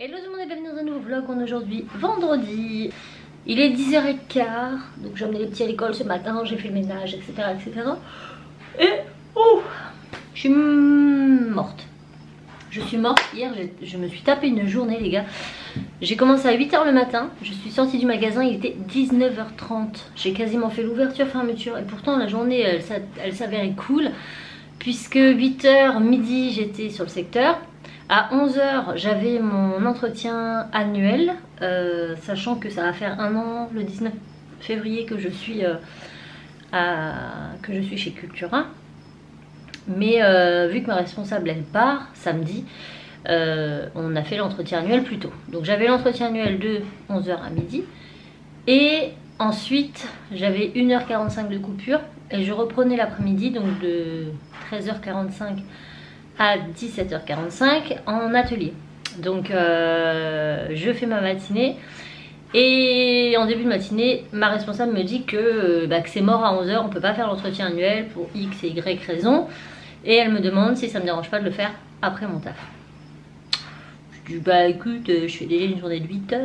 Hello tout le monde et bienvenue dans un nouveau vlog. On est aujourd'hui vendredi. Il est 10h15. Donc j'ai emmené les petits à l'école ce matin, j'ai fait le ménage, etc. etc. Et je suis morte. Je suis morte. Hier je me suis tapé une journée les gars. J'ai commencé à 8h le matin. Je suis sortie du magasin, il était 19h30. J'ai quasiment fait l'ouverture fermeture. Et pourtant la journée elle s'avérait cool. Puisque 8h midi j'étais sur le secteur. À 11h j'avais mon entretien annuel, sachant que ça va faire un an le 19 février que je suis chez Cultura. Mais vu que ma responsable elle part samedi, on a fait l'entretien annuel plus tôt. Donc j'avais l'entretien annuel de 11h à midi. Et ensuite j'avais 1h45 de coupure. Et je reprenais l'après-midi, donc de 13h45 à 17h45 en atelier. Donc je fais ma matinée. Et en début de matinée, ma responsable me dit que c'est mort à 11h, on peut pas faire l'entretien annuel pour X et Y raison. Et elle me demande si ça me dérange pas de le faire après mon taf. Je dis bah écoute, je fais déjà une journée de 8h.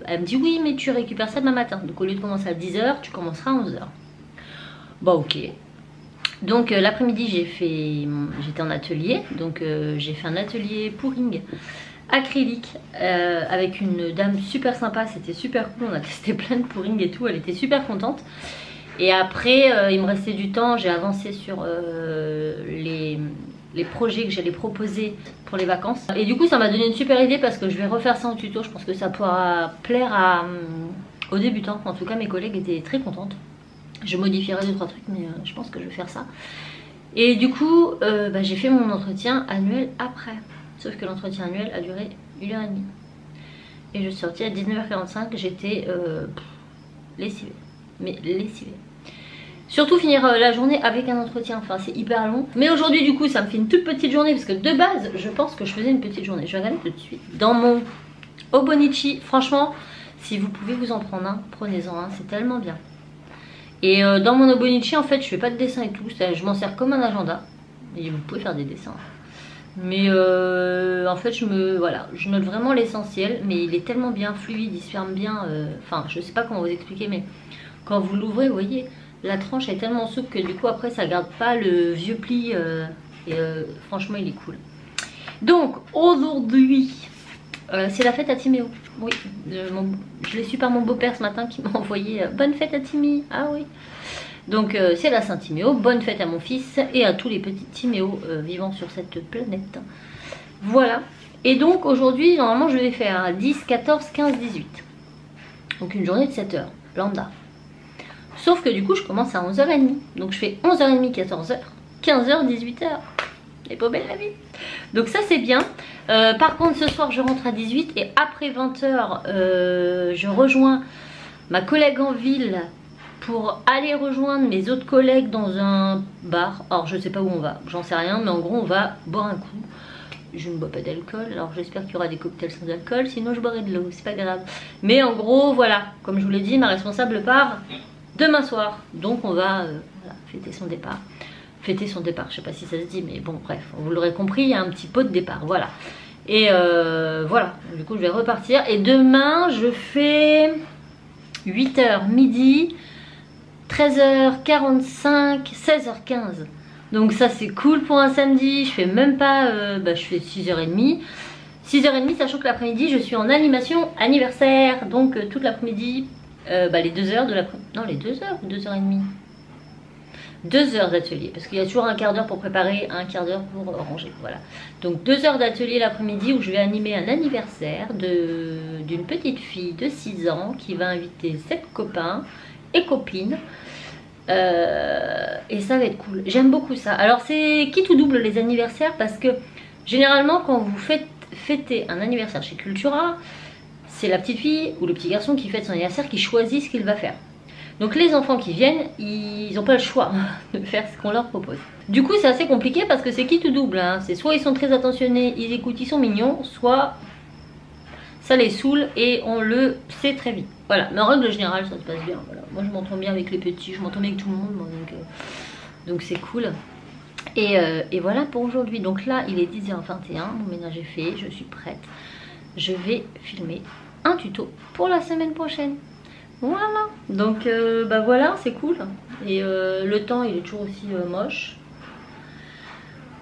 Elle me dit oui mais tu récupères ça demain matin. Donc au lieu de commencer à 10h, tu commenceras à 11h. Bah ok. Donc l'après-midi j'étais en atelier. Donc j'ai fait un atelier pouring acrylique avec une dame super sympa. C'était super cool, on a testé plein de pouring et tout. Elle était super contente. Et après il me restait du temps. J'ai avancé sur les projets que j'allais proposer pour les vacances. Et du coup ça m'a donné une super idée parce que je vais refaire ça en tuto. Je pense que ça pourra plaire aux débutants. En tout cas mes collègues étaient très contentes. Je modifierai 2-3 trucs mais je pense que je vais faire ça. Et du coup j'ai fait mon entretien annuel après. Sauf que l'entretien annuel a duré 1h30. Et je suis sortie à 19h45. J'étais lessivée. Mais lessivée. Surtout finir la journée avec un entretien. Enfin c'est hyper long. Mais aujourd'hui du coup ça me fait une toute petite journée. Parce que de base je pense que je faisais une petite journée. Je vais regarder tout de suite. Dans mon Hobonichi, franchement si vous pouvez vous en prendre un, prenez-en un. C'est tellement bien. Et dans mon Hobonichi en fait je fais pas de dessin et tout, je m'en sers comme un agenda. Et vous pouvez faire des dessins. Mais en fait je note vraiment l'essentiel. Mais il est tellement bien fluide, il se ferme bien. Enfin je sais pas comment vous expliquer mais quand vous l'ouvrez vous voyez la tranche est tellement souple que du coup après ça garde pas le vieux pli. Franchement il est cool. Donc aujourd'hui c'est la fête à Timéo. Oui, je l'ai su par mon beau-père ce matin qui m'a envoyé bonne fête à Timmy. Ah oui. Donc c'est la Saint-Timéo. Bonne fête à mon fils et à tous les petits Timéos vivant sur cette planète. Voilà. Et donc aujourd'hui, normalement, je vais faire 10, 14, 15, 18. Donc une journée de 7 heures, lambda. Sauf que du coup, je commence à 11h30. Donc je fais 11h30, 14h, 15h, 18h. Elle est pas belle la vie. Donc ça c'est bien. Par contre ce soir je rentre à 18 et après 20h je rejoins ma collègue en ville pour aller rejoindre mes autres collègues dans un bar. Alors je sais pas où on va, j'en sais rien mais en gros on va boire un coup. Je ne bois pas d'alcool, alors j'espère qu'il y aura des cocktails sans alcool, sinon je boirai de l'eau, c'est pas grave. Mais en gros voilà, comme je vous l'ai dit, ma responsable part demain soir. Donc on va fêter son départ. Fêter son départ, je sais pas si ça se dit mais bon bref, vous l'aurez compris, il y a un petit pot de départ, voilà. Et voilà, du coup je vais repartir et demain je fais 8h midi, 13h45, 16h15. Donc ça c'est cool pour un samedi, je fais même pas, je fais 6h30. 6h30 sachant que l'après-midi je suis en animation anniversaire, donc toute l'après-midi, les 2 heures de l'après-midi, non les 2 heures ou 2h30. 2 heures d'atelier parce qu'il y a toujours un quart d'heure pour préparer, un quart d'heure pour ranger, voilà. Donc 2 heures d'atelier l'après-midi où je vais animer un anniversaire d'une petite fille de 6 ans qui va inviter 7 copains et copines. Et ça va être cool, j'aime beaucoup ça. Alors c'est quitte ou double les anniversaires parce que généralement quand vous fêtez un anniversaire chez Cultura, c'est la petite fille ou le petit garçon qui fête son anniversaire qui choisit ce qu'il va faire. Donc les enfants qui viennent, ils n'ont pas le choix de faire ce qu'on leur propose. Du coup c'est assez compliqué parce que c'est quitte ou double. Hein. C'est soit ils sont très attentionnés, ils écoutent, ils sont mignons, soit ça les saoule et on le sait très vite. Voilà, mais en règle générale ça se passe bien. Voilà. Moi je m'entends bien avec les petits, je m'entends bien avec tout le monde. Moi, donc c'est cool. Et voilà pour aujourd'hui. Donc là il est 10h21, mon ménage est fait, je suis prête. je vais filmer un tuto pour la semaine prochaine. Voilà, donc bah voilà, c'est cool. Et le temps il est toujours aussi moche.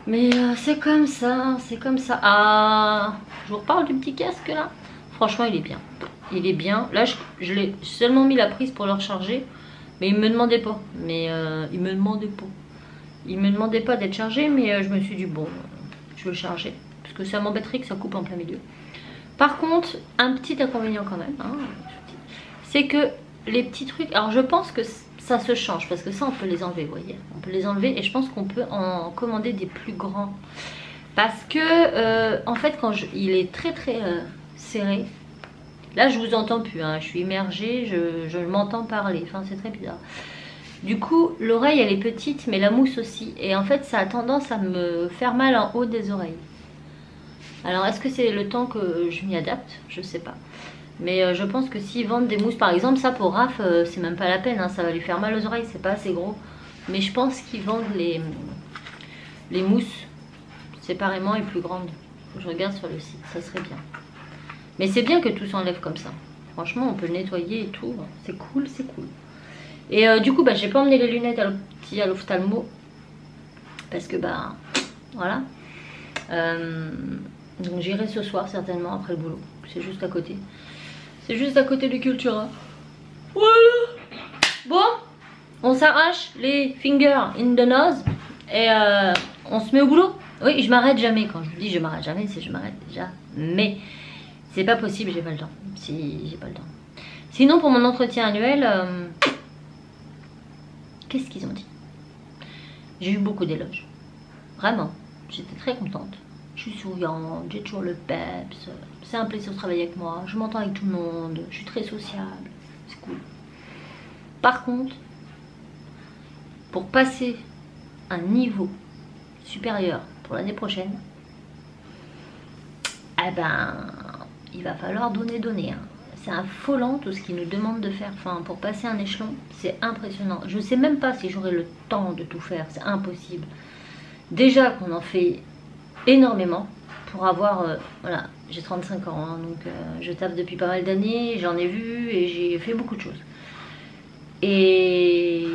Mais c'est comme ça, c'est comme ça. Ah, je vous reparle du petit casque là. Franchement il est bien. Il est bien. Là je l'ai seulement mis la prise pour le recharger. Mais il me demandait pas. Mais il me demandait pas d'être chargé. Mais je me suis dit bon, je vais le charger. Parce que ça m'embêterait que ça coupe en plein milieu. Par contre, un petit inconvénient quand même. Hein, c'est que les petits trucs. Alors je pense que ça se change. Parce que ça on peut les enlever, vous voyez. On peut les enlever et je pense qu'on peut en commander des plus grands. Parce que en fait quand il est très très serré. Là je vous entends plus, hein. Je suis immergée, je m'entends parler, enfin c'est très bizarre. Du coup l'oreille elle est petite mais la mousse aussi. Et en fait ça a tendance à me faire mal en haut des oreilles. Alors est-ce que c'est le temps que je m'y adapte? Je sais pas. Mais je pense que s'ils vendent des mousses par exemple, ça pour Raph c'est même pas la peine, hein. Ça va lui faire mal aux oreilles, c'est pas assez gros. Mais je pense qu'ils vendent les mousses séparément et plus grandes. Je regarde sur le site, ça serait bien. Mais c'est bien que tout s'enlève comme ça. Franchement, on peut le nettoyer et tout. C'est cool, c'est cool. Et du coup, bah, j'ai pas emmené les lunettes à l'ophtalmo. Parce que, bah, voilà. Donc j'irai ce soir, certainement, après le boulot. C'est juste à côté. C'est juste à côté de Cultura. Voilà. Bon, on s'arrache les fingers in the nose. Et on se met au boulot. Oui, je m'arrête jamais. Quand je vous dis je m'arrête jamais, c'est je m'arrête jamais. C'est pas possible, j'ai pas le temps. Si, j'ai pas le temps. Sinon, pour mon entretien annuel, qu'est-ce qu'ils ont dit? J'ai eu beaucoup d'éloges. Vraiment. J'étais très contente. Je suis souriante, j'ai toujours le peps. C'est un plaisir de travailler avec moi. Je m'entends avec tout le monde. Je suis très sociable. C'est cool. Par contre, pour passer un niveau supérieur pour l'année prochaine, eh ben, il va falloir donner. Hein. C'est affolant tout ce qu'ils nous demandent de faire. Enfin, pour passer un échelon, c'est impressionnant. Je ne sais même pas si j'aurai le temps de tout faire. C'est impossible. Déjà qu'on en fait énormément pour avoir... voilà, j'ai 35 ans, hein, donc je taffe depuis pas mal d'années. J'en ai vu et j'ai fait beaucoup de choses. Et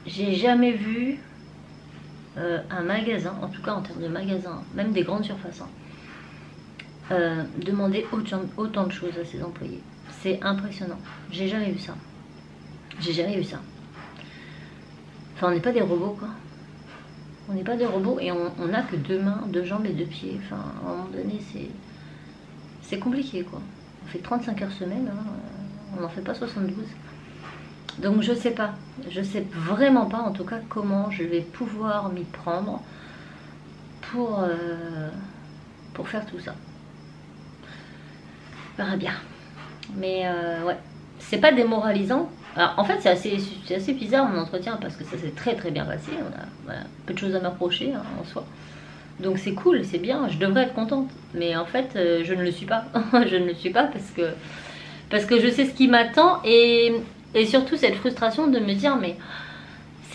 j'ai jamais vu un magasin, en tout cas en termes de magasin, même des grandes surfaces, hein, demander autant de choses à ses employés. C'est impressionnant. J'ai jamais vu ça. J'ai jamais vu ça. Enfin, on n'est pas des robots, quoi. On n'est pas des robots et on n'a que 2 mains, 2 jambes et 2 pieds. Enfin, à un moment donné, c'est compliqué, quoi. On fait 35 heures semaine, hein, on n'en fait pas 72. Donc je sais pas. Je sais vraiment pas, en tout cas, comment je vais pouvoir m'y prendre pour faire tout ça. On verra bien. Mais ouais, c'est pas démoralisant. Alors en fait c'est assez bizarre mon entretien parce que ça s'est très très bien passé. On a voilà, peu de choses à m'approcher, hein, en soi. Donc c'est cool, c'est bien, je devrais être contente. Mais en fait je ne le suis pas. Je ne le suis pas parce que je sais ce qui m'attend et surtout cette frustration de me dire mais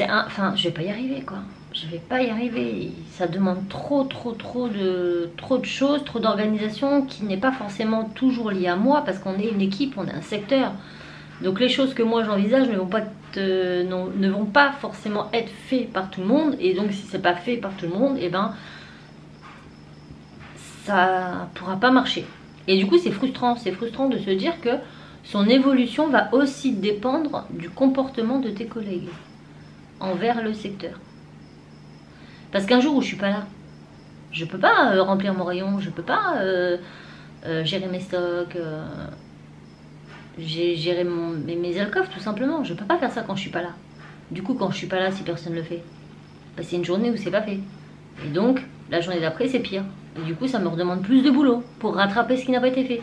enfin je vais pas y arriver, quoi. Je vais pas y arriver, ça demande trop de choses, trop d'organisation qui n'est pas forcément toujours liée à moi parce qu'on est une équipe, on est un secteur. Donc les choses que moi j'envisage ne vont pas forcément être faites par tout le monde. Et donc si c'est pas fait par tout le monde, et ben ça pourra pas marcher. Et du coup c'est frustrant de se dire que son évolution va aussi dépendre du comportement de tes collègues envers le secteur. Parce qu'un jour où je suis pas là, je peux pas remplir mon rayon, je peux pas gérer mes stocks, gérer mes alcôves tout simplement. Je peux pas faire ça quand je suis pas là. Du coup, quand je suis pas là, si personne le fait, bah, c'est une journée où c'est pas fait. Et donc, la journée d'après, c'est pire. Et du coup, ça me redemande plus de boulot pour rattraper ce qui n'a pas été fait.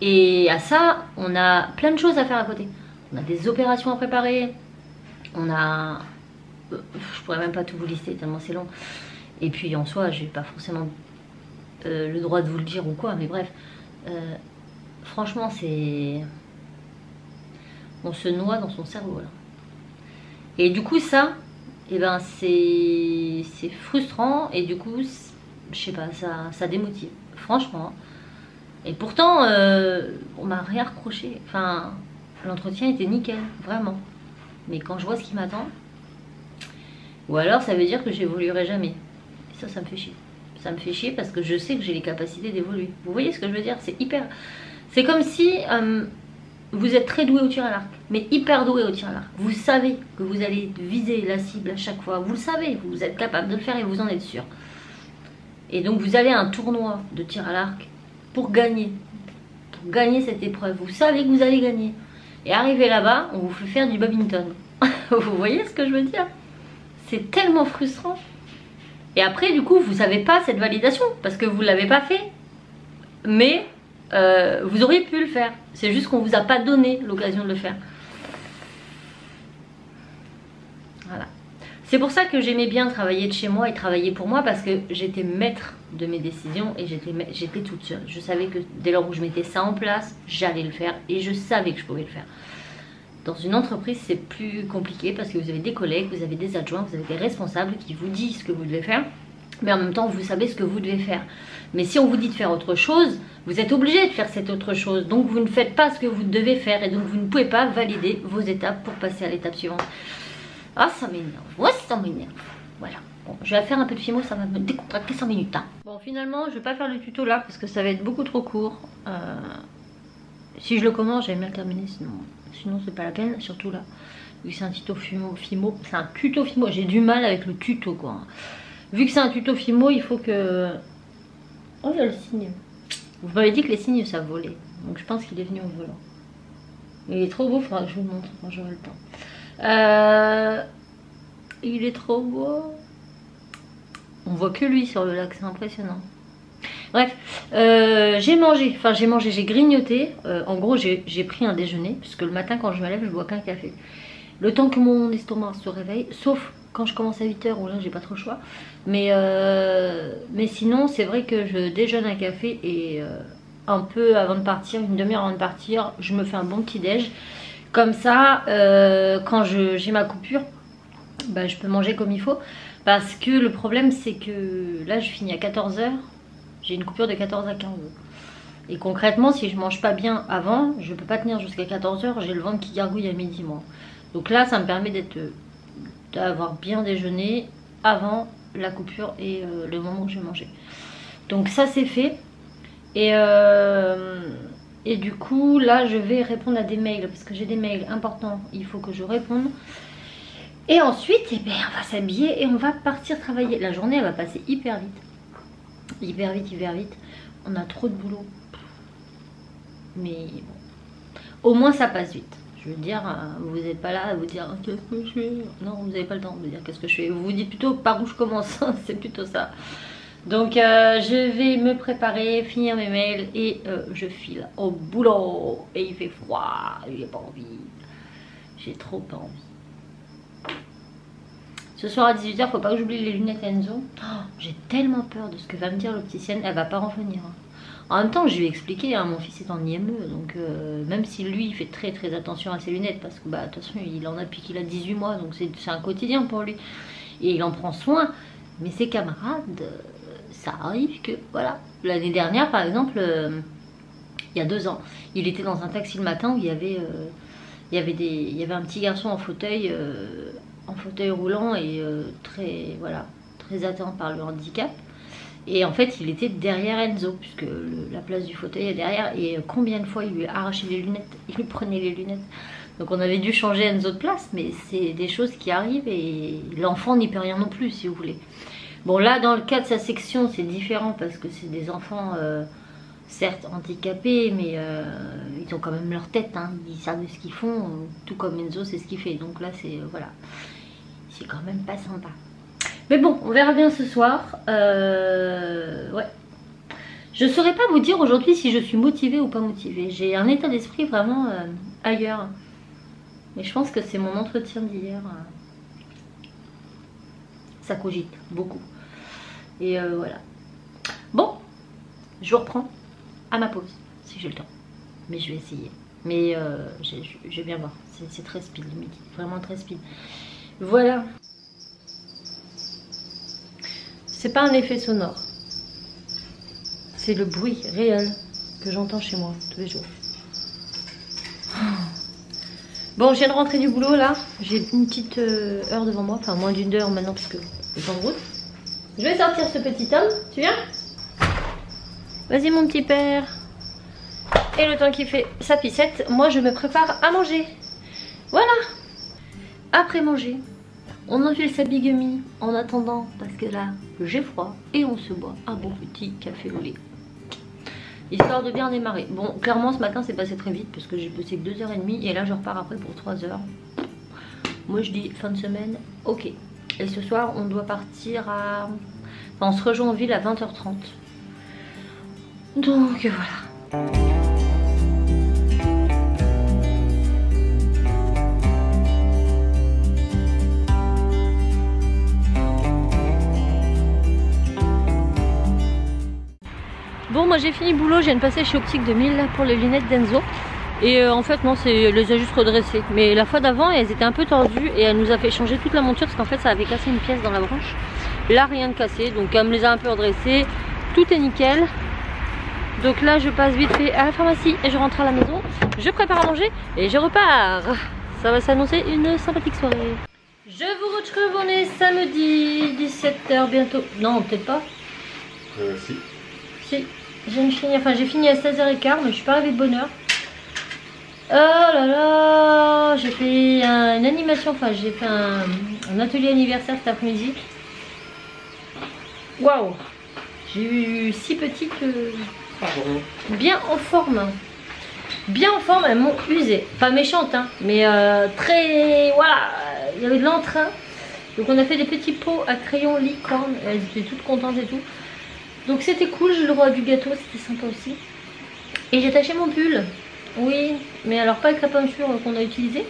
Et à ça, on a plein de choses à faire à côté. On a des opérations à préparer, on a... je pourrais même pas tout vous lister tellement c'est long. Et puis en soi, j'ai pas forcément le droit de vous le dire ou quoi, mais bref. Franchement, c'est... on se noie dans son cerveau, là. Et du coup, ça, et ben c'est frustrant et du coup, je sais pas, ça démotive. Franchement, Et pourtant, on m'a rien reproché. Enfin, l'entretien était nickel, vraiment. Mais quand je vois ce qui m'attend, ou alors ça veut dire que j'évoluerai jamais. Et ça me fait chier. Ça me fait chier parce que je sais que j'ai les capacités d'évoluer. Vous voyez ce que je veux dire? C'est hyper... C'est comme si vous êtes très doué au tir à l'arc, mais hyper doué au tir à l'arc. Vous savez que vous allez viser la cible à chaque fois. Vous le savez, vous êtes capable de le faire et vous en êtes sûr. Et donc vous allez à un tournoi de tir à l'arc pour gagner. Pour gagner cette épreuve. Vous savez que vous allez gagner. Et arrivé là-bas, on vous fait faire du badminton. Vous voyez ce que je veux dire? C'est tellement frustrant. Et après, du coup, vous n'avez pas cette validation parce que vous ne l'avez pas fait. Mais vous auriez pu le faire. C'est juste qu'on ne vous a pas donné l'occasion de le faire. Voilà. C'est pour ça que j'aimais bien travailler de chez moi et travailler pour moi parce que j'étais maître de mes décisions et j'étais toute seule. Je savais que dès lors où je mettais ça en place, j'allais le faire et je savais que je pouvais le faire. Dans une entreprise, c'est plus compliqué parce que vous avez des collègues, vous avez des adjoints, vous avez des responsables qui vous disent ce que vous devez faire, mais en même temps, vous savez ce que vous devez faire. Mais si on vous dit de faire autre chose, vous êtes obligé de faire cette autre chose. Donc, vous ne faites pas ce que vous devez faire et donc vous ne pouvez pas valider vos étapes pour passer à l'étape suivante. Ah, ça m'énerve. Ouais, ça m'énerve. Voilà. Bon, je vais faire un peu de fimo, ça va me décontracter 5 minutes. Hein. Bon, finalement, je vais pas faire le tuto là parce que ça va être beaucoup trop court. Si je le commence, j'aime bien le terminer, sinon c'est pas la peine, surtout là. Vu que c'est un tuto fimo, c'est un tuto fimo, j'ai du mal avec le tuto quoi. Vu que c'est un tuto fimo, il faut que... Oh, il y a le cygne. Vous m'avez dit que les cygnes ça volait, donc je pense qu'il est venu en volant. Il est trop beau, il faudra que je vous le montre quand j'aurai le temps. Il est trop beau. On voit que lui sur le lac, c'est impressionnant. Bref, j'ai grignoté. En gros, j'ai pris un déjeuner, puisque le matin quand je me lève, je bois qu'un café. Le temps que mon estomac se réveille, sauf quand je commence à 8 h, où là j'ai pas trop le choix. Mais sinon, c'est vrai que je déjeune un café et un peu avant de partir, une demi-heure avant de partir, je me fais un bon petit déj. Comme ça, quand j'ai ma coupure, bah, je peux manger comme il faut. Parce que le problème, c'est que là, je finis à 14 h. J'ai une coupure de 14 à 15. Et concrètement, si je mange pas bien avant, je peux pas tenir jusqu'à 14 h. J'ai le ventre qui gargouille à midi, moi. Donc là, ça me permet d'avoir bien déjeuné avant la coupure et le moment où je vais manger. Donc ça, c'est fait. Et du coup, là, je vais répondre à des mails parce que j'ai des mails importants. Il faut que je réponde. Et ensuite, eh bien, on va s'habiller et on va partir travailler. La journée, elle va passer hyper vite. Hyper vite, hyper vite. On a trop de boulot. Mais bon. Au moins, ça passe vite. Je veux dire, vous n'êtes pas là à vous dire qu'est-ce que je fais. Non, vous n'avez pas le temps de vous dire qu'est-ce que je fais. Vous vous dites plutôt par où je commence. C'est plutôt ça. Donc, je vais me préparer, finir mes mails et je file au boulot. Et il fait froid. J'ai pas envie. J'ai trop pas envie. Ce soir à 18 h, faut pas que j'oublie les lunettes Enzo. Oh, j'ai tellement peur de ce que va me dire l'opticienne. Elle va pas revenir. Hein. En même temps, je lui ai expliqué, hein, mon fils est en IME. Donc, même si lui, il fait très très attention à ses lunettes. Parce que, bah, de toute façon, il en a depuis qu'il a 18 mois. Donc, c'est un quotidien pour lui. Et il en prend soin. Mais ses camarades, ça arrive que, voilà. L'année dernière, par exemple, il y a 2 ans, il était dans un taxi le matin où il y avait un petit garçon en fauteuil roulant et très atteint par le handicap. Et en fait, il était derrière Enzo, puisque la place du fauteuil est derrière. Et combien de fois il lui a arraché les lunettes, il lui prenait les lunettes. Donc on avait dû changer Enzo de place, mais c'est des choses qui arrivent et l'enfant n'y peut rien non plus, si vous voulez. Bon, là, dans le cas de sa section, c'est différent parce que c'est des enfants, certes handicapés, mais ils ont quand même leur tête, hein, ils savent ce qu'ils font, tout comme Enzo, c'est ce qu'il fait. Donc là, voilà, c'est quand même pas sympa. Mais bon, on verra bien ce soir. Ouais. Je saurais pas vous dire aujourd'hui si je suis motivée ou pas motivée. J'ai un état d'esprit vraiment ailleurs. Mais je pense que c'est mon entretien d'hier. Ça cogite beaucoup. Et voilà. Bon, je vous reprends à ma pause, si j'ai le temps. Mais je vais essayer. Mais je vais bien voir. C'est très speed le midi. Vraiment très speed. Voilà. C'est pas un effet sonore. C'est le bruit réel que j'entends chez moi tous les jours. Bon, je viens de rentrer du boulot là. J'ai une petite heure devant moi, enfin moins d'une heure maintenant parce que le temps de route. Je vais sortir ce petit homme, tu viens? Vas-y mon petit père. Et le temps qu'il fait sa pissette, moi je me prépare à manger. Voilà. Après manger, on enfile sa bigumie en attendant parce que là j'ai froid et on se boit un bon petit café au lait. Histoire de bien démarrer. Bon, clairement ce matin c'est passé très vite parce que j'ai bossé que 2h30 et là je repars après pour 3 heures. Moi je dis fin de semaine, ok. Et ce soir on doit partir à... Enfin, on se rejoint en ville à 20h30. Donc voilà. Bon, moi j'ai fini le boulot, je viens de passer chez Optique 2000 pour les lunettes d'Enzo. Et en fait non, elle les a juste redressées. Mais la fois d'avant elles étaient un peu tordues et elle nous a fait changer toute la monture parce qu'en fait ça avait cassé une pièce dans la branche. Là rien de cassé, donc elle me les a un peu redressées. Tout est nickel. Donc là je passe vite fait à la pharmacie et je rentre à la maison. Je prépare à manger et je repars. Ça va s'annoncer une sympathique soirée. Je vous retrouve, on est samedi 17h bientôt. Non peut-être pas. Si. Si. J'ai fini à 16h15 mais je suis pas arrivée de bonne heure. Oh là là, j'ai fait une animation, enfin j'ai fait un atelier anniversaire cet après-midi. Waouh, j'ai eu 6 petites bien en forme. Bien en forme, elles m'ont usé. Pas méchante hein, mais très... Voilà, il y avait de l'entrain. Donc on a fait des petits pots à crayon licorne, elles étaient toutes contentes et tout. Donc c'était cool, j'ai le droit du gâteau, c'était sympa aussi. Et j'ai taché mon pull. Oui, mais alors pas avec la peinture qu'on a utilisée.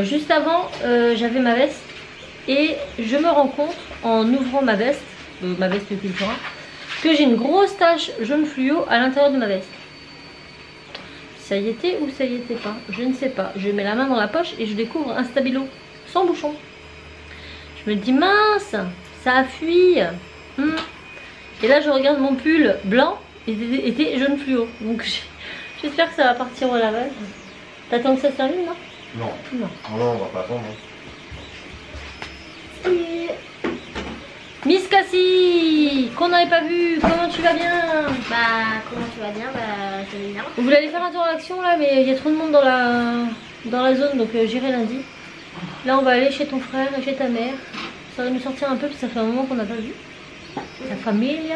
Juste avant, j'avais ma veste. Et je me rends compte, en ouvrant ma veste Cultura, que j'ai une grosse tache jaune fluo à l'intérieur de ma veste. Ça y était ou ça y était pas? Je ne sais pas. Je mets la main dans la poche et je découvre un stabilo, sans bouchon. Je me dis, mince, ça a fui. Et là, je regarde mon pull blanc, et était jaune fluo. Donc j'espère que ça va partir au lavage. T'attends que ça se termine, non? Non. Non. Non, on va pas attendre. Miss Cassie, qu'on n'avait pas vu, comment tu vas bien? Bah, comment tu vas bien? Bah, je vais bien. Vous voulez aller faire un tour à l'action là, mais il y a trop de monde dans la zone, donc j'irai lundi. Là, on va aller chez ton frère et chez ta mère. Ça va nous sortir un peu, parce que ça fait un moment qu'on n'a pas vu la famille.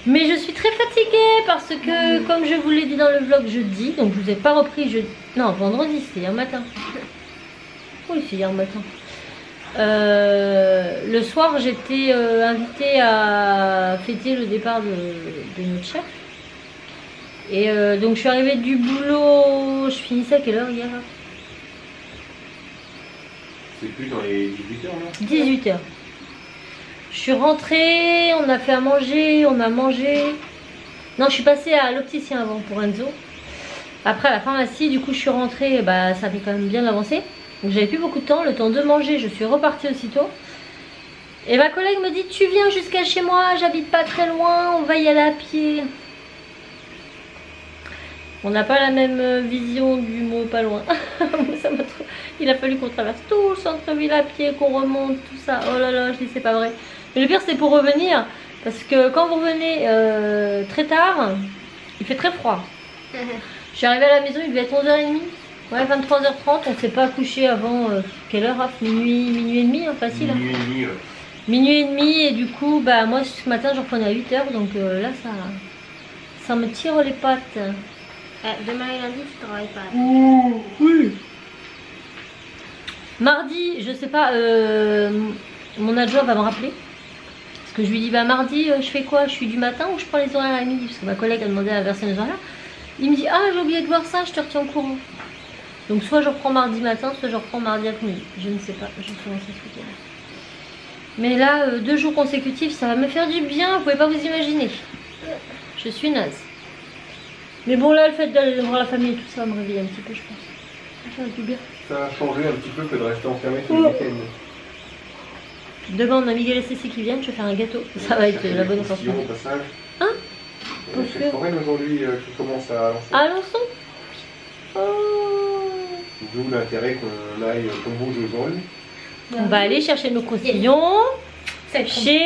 Mais je suis très fatiguée parce que, comme je vous l'ai dit dans le vlog jeudi, donc je vous ai pas repris jeudi. Non, vendredi, c'était hier matin. Oui, c'est hier matin. Le soir, j'étais invitée à fêter le départ de notre chef. Et donc, je suis arrivée du boulot. Je finissais à quelle heure hier? C'est plus dans les 18h là? 18h. Je suis rentrée, on a fait à manger, on a mangé. Non, je suis passée à l'opticien avant pour Enzo. Après à la pharmacie, du coup, je suis rentrée. Bah, ça fait quand même bien avancé. Donc j'avais plus beaucoup de temps, le temps de manger, je suis repartie aussitôt. Et ma collègue me dit, tu viens jusqu'à chez moi, j'habite pas très loin, on va y aller à pied. On n'a pas la même vision du mot pas loin. Il a fallu qu'on traverse tout le centre-ville à pied, qu'on remonte, tout ça. Oh là là, je dis c'est pas vrai. Mais le pire c'est pour revenir, parce que quand vous revenez très tard, il fait très froid. Je suis arrivée à la maison, il devait être 11h30. Ouais, 23h30, on s'est pas couché avant, quelle heure, Raph? Minuit et demi, hein, facile. Minuit et demi, ouais. Minuit et demi, et du coup, bah moi ce matin je reprenais à 8h, donc là ça me tire les pattes. Demain et lundi, tu travailles pas. Ouh, oui. Mardi, je sais pas, mon adjoint va me rappeler. Parce que je lui dis, bah mardi, je fais quoi? Je suis du matin ou je prends les horaires à midi? Parce que ma collègue a demandé à verser les horaires. Il me dit, ah j'ai oublié de voir ça, je te retiens au courant. Donc soit je reprends mardi matin, soit je reprends mardi après-midi. Je ne sais pas, je suis lancée ce week-end. Mais là, 2 jours consécutifs, ça va me faire du bien, vous pouvez pas vous imaginer. Je suis naze. Mais bon là, le fait d'aller voir la famille et tout ça va me réveiller un petit peu, je pense. Ça va du bien. Ça a changé un petit peu que de rester enfermé tout le week-end. Demain on a Miguel et Cécile qui viennent, je vais faire un gâteau. Ça va être la bonne sortie. Au passage. Hein? On a fait le foraine aujourd'hui qui commence à lancer. À Alençon. Oh. D'où l'intérêt qu'on aille, qu'on bouge aujourd'hui. On va aller chercher nos croustillons chez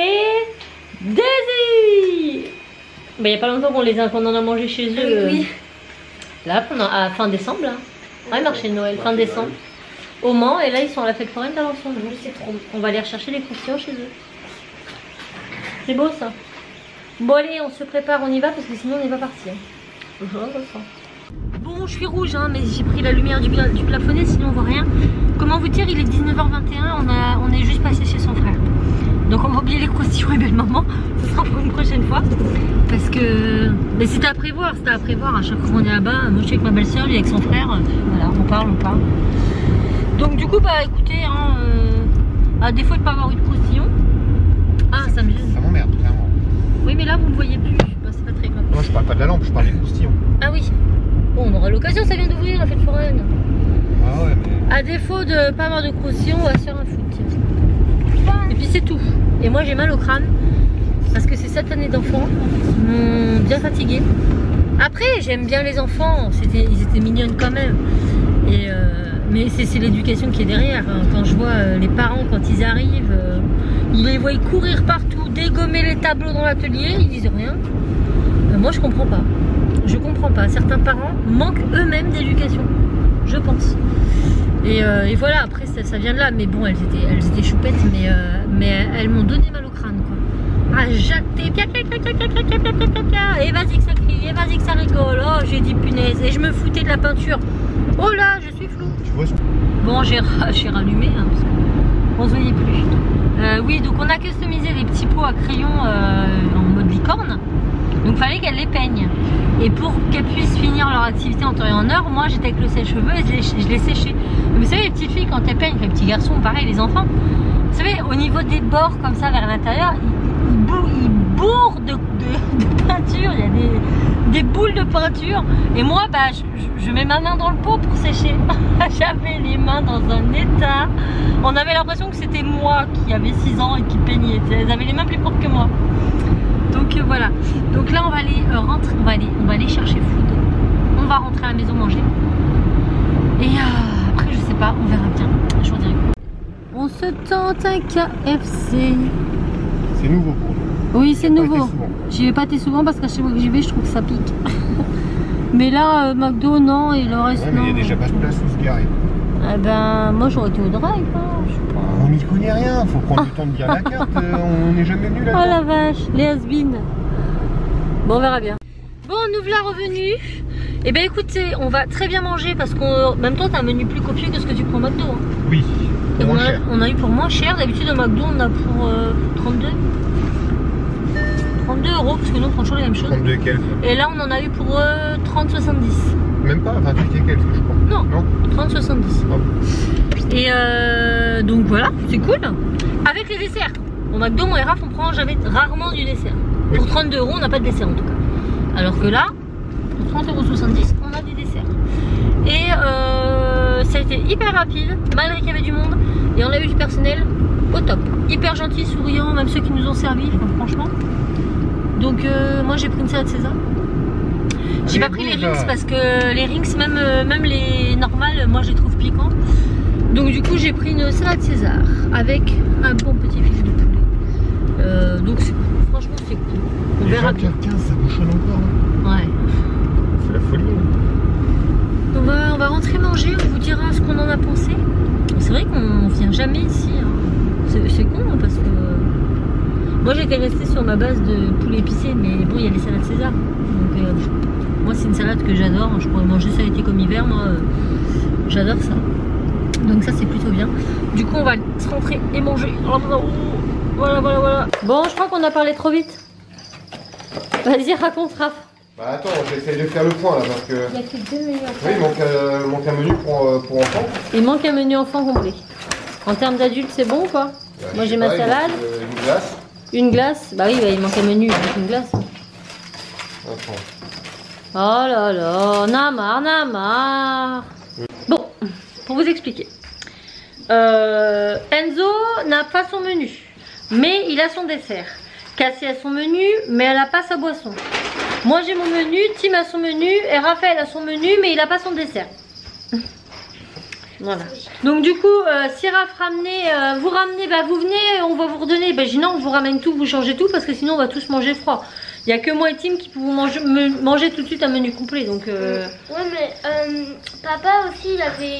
Daisy. Il n'y a pas longtemps qu'on en a mangé chez eux. Oui. Là, à fin décembre. Là. Ouais, marché de Noël, fin décembre. Au Mans, et là ils sont à la fête foraine d'Alençon. C'est trop. On va aller rechercher les croustillons chez eux. C'est beau ça. Bon allez, on se prépare, on y va parce que sinon on n'est pas parti. Bon, je suis rouge, hein, mais j'ai pris la lumière du plafonnier, sinon on voit rien. Comment vous dire, il est 19h21, on est juste passé chez son frère. Donc on va oublier les croustillons et belle maman. Ce sera pour une prochaine fois. Parce que... Mais c'était à prévoir, à chaque fois qu'on est là-bas. Moi je suis avec ma belle-sœur, lui avec son frère. Voilà, on parle. Donc du coup, bah écoutez, hein, à défaut de ne pas avoir eu de croustillons. Ah, ça me gêne. Ça m'emmerde, clairement. Oui, mais là vous ne me voyez plus. Bah, c'est pas très grave. Moi je parle pas de la lampe, je parle des croustillons. Ah oui. Bon, on aura l'occasion, ça vient d'ouvrir la fête foraine. Ah ouais, mais... À défaut de ne pas avoir de croustillons, on va se faire un foot. Et puis c'est tout. Et moi j'ai mal au crâne. Parce que ces 7 années d'enfants m'ont bien fatiguée. Après, j'aime bien les enfants. Ils étaient mignonnes quand même. Et mais c'est l'éducation qui est derrière. Quand je vois les parents, quand ils arrivent, ils les voient courir partout, dégommer les tableaux dans l'atelier, ils disent rien. Moi je comprends pas. Je comprends pas. Certains parents manquent eux-mêmes d'éducation. Je pense. Et voilà, après ça vient de là. Mais bon, elles étaient choupettes, mais elles m'ont donné mal au crâne, quoi. À jacter, et vas-y que ça crie, et vas-y que ça rigole. Oh, j'ai dit punaise. Et je me foutais de la peinture. Oh là, je suis floue. Tu vois, Bon, j'ai rallumé, hein, parce qu'on se voyait plus. Oui, donc on a customisé les petits pots à crayon en mode licorne. Donc fallait qu'elles les peignent. Et pour qu'elles puissent finir leur activité en temps et en heure, moi j'étais avec le sèche-cheveux et je les séchais. Vous savez, les petites filles quand elles peignent, les petits garçons, pareil, les enfants, vous savez, au niveau des bords comme ça vers l'intérieur, ils bourrent de peinture, il y a des boules de peinture. Et moi, bah, je mets ma main dans le pot pour sécher. J'avais les mains dans un état. On avait l'impression que c'était moi qui avait 6 ans et qui peignait. Elles avaient les mains plus propres que moi. Donc voilà. Donc là on va aller rentrer, on va aller chercher food. On va rentrer à la maison manger. Et après je sais pas, on verra bien. Je vous dirai. On se tente un KFC. C'est nouveau pour nous. Oui, c'est nouveau. J'y vais pas été souvent parce qu'à chaque fois que j'y vais, je trouve que ça pique. Mais là, McDo, non, et le reste, ouais, mais il y a déjà pas de place où se garer. Eh ben, moi j'aurais été au drive. Hein. On n'y connaît rien, faut prendre le temps de dire la carte, on n'est jamais venu là. Oh la vache, les has-been. Bon, on verra bien. Bon, nous voilà revenus. Et ben écoutez, on va très bien manger parce qu'en même temps, t'as un menu plus copieux que ce que tu prends au McDo. Hein. Oui, et on a eu pour moins cher. D'habitude, au McDo, on a pour 32 euros parce que nous on prend toujours les mêmes choses. 32 quelques. Et là, on en a eu pour 30,70. Même pas, 28 et quelques, je crois. Non, 30,70. Oh. Et donc voilà, c'est cool. Avec les desserts. Au McDo, moi et Raph, on prend rarement du dessert. Oui. Pour 32 euros, on n'a pas de dessert en tout cas. Alors que là, pour 30,70 €, on a des desserts. Et ça a été hyper rapide, malgré qu'il y avait du monde. Et on a eu du personnel au top. Hyper gentil, souriant, même ceux qui nous ont servi, franchement. Donc moi j'ai pris une salade César. J'ai pas pris les rings parce que les rings, même les normales, moi je les trouve piquants. Donc du coup j'ai pris une salade César avec un bon petit filet de poulet. Donc franchement c'est cool. On verra bien. 15, ça bouchonne encore. Ouais. C'est la folie. On va rentrer manger, on vous dira ce qu'on en a pensé. C'est vrai qu'on vient jamais ici. Hein. C'est con hein, parce que moi j'étais restée sur ma base de poulet épicé, mais bon il y a les salades César. Donc moi c'est une salade que j'adore, je pourrais manger ça été comme hiver, moi j'adore ça. Donc ça c'est plutôt bien. Du coup on va se rentrer et manger. Voilà. Bon, je crois qu'on a parlé trop vite. Vas-y, raconte Raph. Bah attends, j'essaie de faire le point là parce que... Il n'y a que 2 menus à Oui, il manque un menu pour enfants. Il manque un menu enfant complet. En termes d'adultes c'est bon ou quoi? Moi j'ai ma salade. Une glace. Une glace? Bah oui, bah, il manque un menu avec une glace. Attends. Oh là là, on a marre. Bon, pour vous expliquer. Enzo n'a pas son menu, mais il a son dessert. Cassie a son menu, mais elle a pas sa boisson. Moi j'ai mon menu, Tim a son menu et Raphaël a son menu, mais il a pas son dessert. Voilà. Donc du coup, si Raph vous ramenez, bah vous venez, on va vous redonner. Bah j'ai non, on vous ramène tout, vous changez tout parce que sinon on va tous manger froid. Il n'y a que moi et Tim qui pouvons manger tout de suite un menu complet. Donc Ouais, mais papa aussi,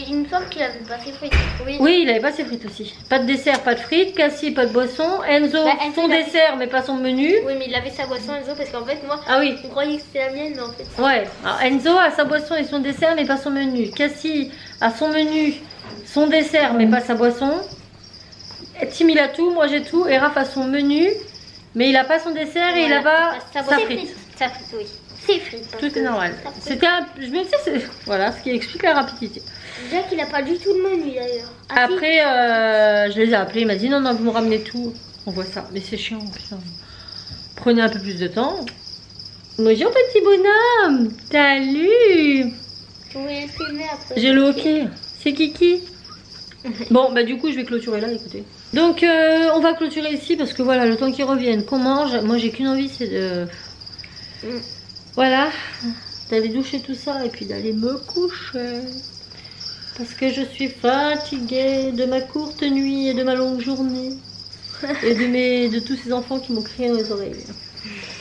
il me semble qu'il avait pas ses frites. Oui, il avait pas ses frites aussi. Pas de dessert, pas de frites. Cassie, pas de boisson. Enzo, son dessert, mais pas son menu. Oui, mais il avait sa boisson, Enzo, parce qu'en fait, moi, je croyais que c'était la mienne, mais en fait. Ouais, alors Enzo a sa boisson et son dessert, mais pas son menu. Cassie a son menu, son dessert, mais pas sa boisson. Tim, il a tout, moi j'ai tout. Et Raph a son menu, mais il a pas son dessert et il a pas sa frite. Sa frite, oui. C'est frites. Tout est normal. Je me disais, voilà, ce qui explique la rapidité. Déjà qu'il a pas du tout de menu d'ailleurs. Après, je les ai appelés, il m'a dit non, vous me ramenez tout. On voit ça, mais c'est chiant, putain. Prenez un peu plus de temps. Bonjour petit bonhomme, salut. Oui, filmer après. J'ai le hockey, c'est Kiki. Bon, bah du coup, je vais clôturer là, écoutez. Donc, on va clôturer ici parce que voilà, le temps qu'ils reviennent, qu'on mange. Moi, j'ai qu'une envie, c'est de... Voilà, d'aller doucher tout ça et puis d'aller me coucher. Parce que je suis fatiguée de ma courte nuit et de ma longue journée. Et de tous ces enfants qui m'ont crié dans les oreilles.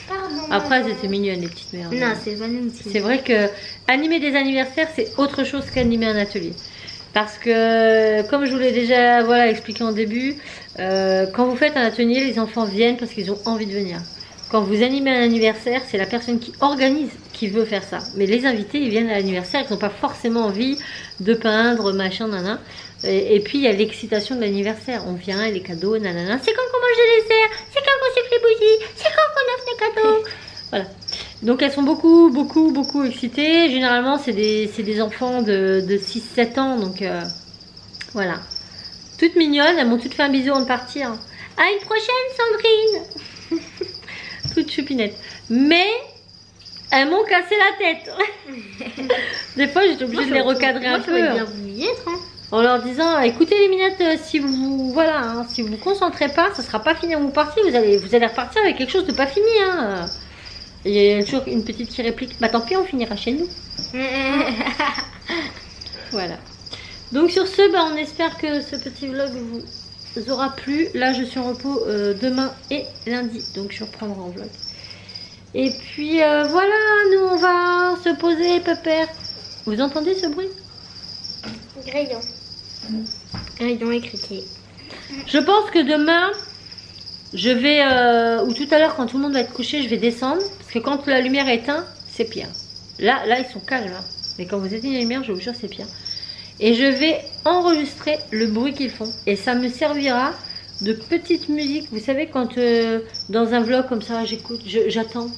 Pardon. Après, elles étaient mignonnes, les petites mères. Non, c'est pas nous. C'est vrai que animer des anniversaires, c'est autre chose qu'animer un atelier. Parce que, comme je vous l'ai déjà expliqué en début, quand vous faites un atelier, les enfants viennent parce qu'ils ont envie de venir. Quand vous animez un anniversaire, c'est la personne qui organise qui veut faire ça. Mais les invités, ils viennent à l'anniversaire, ils n'ont pas forcément envie de peindre, machin, nanana. Et puis, il y a l'excitation de l'anniversaire. On vient, les cadeaux, nanana. C'est quand qu'on mange des desserts, c'est quand qu'on s'est fait bougie, c'est quand qu'on offre des cadeaux. Voilà. Donc, elles sont beaucoup excitées. Généralement, c'est des enfants de 6-7 ans. Donc, voilà. Toutes mignonnes, elles m'ont toutes fait un bisou avant de partir. À une prochaine, Sandrine. Toute choupinette. Mais elles m'ont cassé la tête. Des fois, j'étais obligée de les recadrer un peu. Bien voulu y être, hein. En leur disant, écoutez les minettes, si vous si vous concentrez pas, ça sera pas fini à vous partir. Vous allez repartir avec quelque chose de pas fini. Hein. Et il y a toujours une petite qui réplique, bah tant pis, on finira chez nous. Voilà. Donc sur ce, on espère que ce petit vlog vous aura plu. Là, je suis en repos demain et lundi, donc je reprendrai en vlog. Et puis voilà, nous on va se poser, pépère. Vous entendez ce bruit? Grillon. Grillon et criquet. Je pense que demain, je vais, ou tout à l'heure quand tout le monde va être couché, je vais descendre. Parce que quand la lumière est éteinte, c'est pire. Là, ils sont calmes. Hein. Mais quand vous éteignez la lumière, je vous jure, c'est pire. Et je vais enregistrer le bruit qu'ils font. Et ça me servira de petite musique. Vous savez, quand dans un vlog comme ça, j'attends.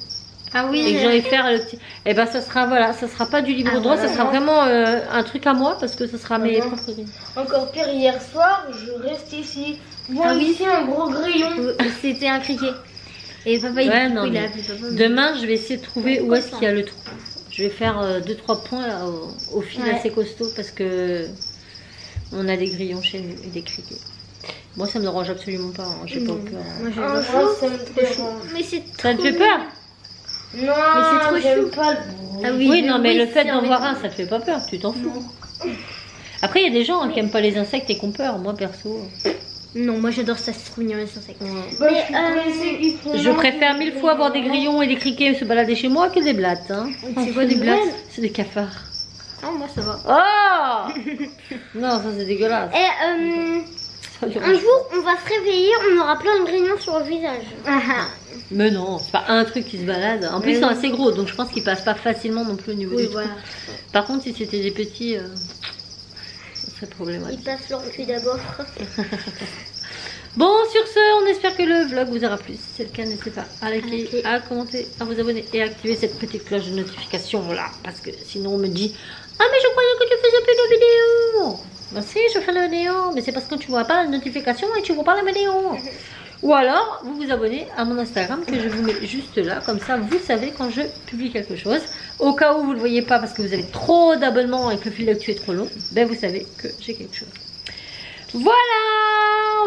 Ah oui. Et que j'allais faire le petit. Et ben ça sera pas du libre droit, ça sera vraiment un truc à moi parce que ça sera mes propres. Encore pire, hier soir, je reste ici. Moi ici un gros grillon. C'était un criquet. Et papa il a appelé papa. Demain je vais essayer de trouver où est-ce qu'il y a le trou. Je vais faire 2-3 points là, au fil assez costaud parce que on a des grillons chez nous et des criquets. Moi ça me dérange absolument pas, hein. J'ai pas peur. Moi j'ai mais c'est trop. Ça te fait peur? Non, mais c'est trop chou. Pas le... oui, non, mais le fait d'en voir un, ça te fait pas peur, tu t'en fous. Après, il y a des gens qui aiment pas les insectes et qui ont peur. Moi, perso. Non, moi j'adore ça, c'est trop mignon les insectes. Ouais. Mais je préfère 1000 fois avoir des grillons et des criquets se balader chez moi que des blattes. Hein. C'est quoi des blattes? C'est des cafards. Non, moi ça va. Oh non, ça c'est dégueulasse. Et un jour, on va se réveiller, on aura plein de grillons sur le visage. Mais non, c'est pas un truc qui se balade. En plus, ils sont assez gros, donc je pense qu'ils passent pas facilement non plus au niveau du trou. Par contre, si c'était des petits, ça serait problématique. Ils passent leur cul d'abord. Bon, sur ce, on espère que le vlog vous aura plu. Si c'est le cas, n'hésitez pas à liker, à commenter, à vous abonner et à activer cette petite cloche de notification là. Parce que sinon, on me dit « Ah, mais je croyais que tu faisais plus de vidéos !» Ben si, je fais la vidéo, mais c'est parce que tu vois pas la notification et tu vois pas la vidéo. Ou alors, vous vous abonnez à mon Instagram que je vous mets juste là. Comme ça, vous savez quand je publie quelque chose. Au cas où vous ne le voyez pas parce que vous avez trop d'abonnements et que le fil d'actu est trop long, ben vous savez que j'ai quelque chose. Voilà,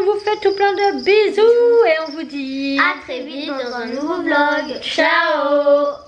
on vous fait tout plein de bisous et on vous dit à très vite dans un nouveau vlog. Ciao.